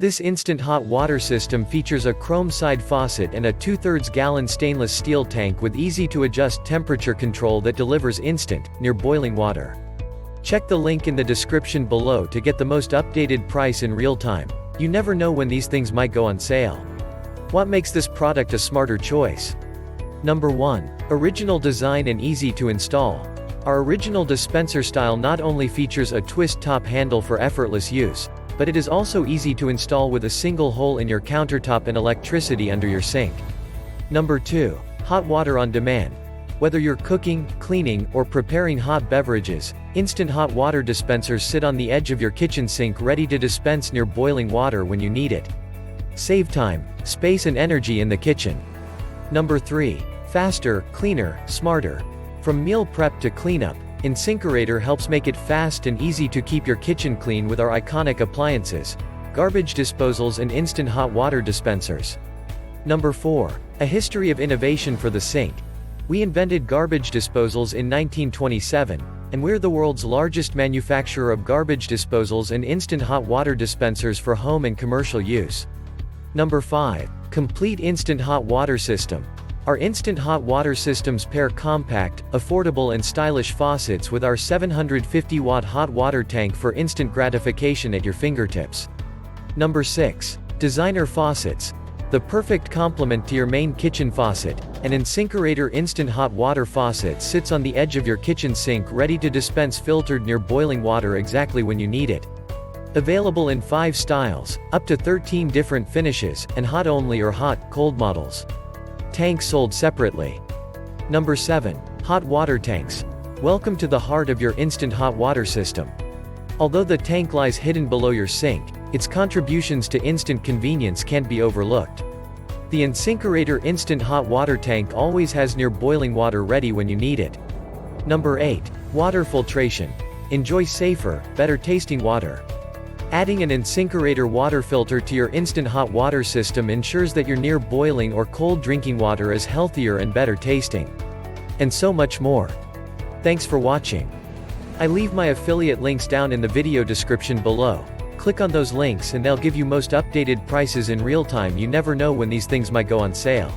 This instant hot water system features a chrome side faucet and a 2/3 gallon stainless steel tank with easy-to-adjust temperature control that delivers instant, near boiling water. Check the link in the description below to get the most updated price in real time. You never know when these things might go on sale. What makes this product a smarter choice? Number 1. Original design and easy to install. Our original dispenser style not only features a twist top handle for effortless use, but it is also easy to install with a single hole in your countertop and electricity under your sink. Number 2. Hot water on demand. Whether you're cooking, cleaning, or preparing hot beverages, instant hot water dispensers sit on the edge of your kitchen sink ready to dispense near boiling water when you need it. Save time, space and energy in the kitchen. Number 3. Faster, cleaner, smarter. From meal prep to cleanup, InSinkErator helps make it fast and easy to keep your kitchen clean with our iconic appliances, garbage disposals and instant hot water dispensers. Number 4. A history of innovation for the sink. We invented garbage disposals in 1927, and we're the world's largest manufacturer of garbage disposals and instant hot water dispensers for home and commercial use. Number 5. Complete instant hot water system. Our instant hot water systems pair compact, affordable and stylish faucets with our 750-watt hot water tank for instant gratification at your fingertips. Number 6. Designer faucets. The perfect complement to your main kitchen faucet, an InSinkErator instant hot water faucet sits on the edge of your kitchen sink ready to dispense filtered near boiling water exactly when you need it. Available in 5 styles, up to 13 different finishes, and hot-only or hot-cold models. Tanks sold separately. Number 7. Hot water tanks. Welcome to the heart of your instant hot water system. Although the tank lies hidden below your sink, its contributions to instant convenience can't be overlooked. The InSinkErator instant hot water tank always has near boiling water ready when you need it. Number 8. Water filtration. Enjoy safer, better tasting water. Adding an InSinkErator water filter to your instant hot water system ensures that your near boiling or cold drinking water is healthier and better tasting. And so much more. Thanks for watching. I leave my affiliate links down in the video description below. Click on those links and they'll give you most updated prices in real time. You never know when these things might go on sale.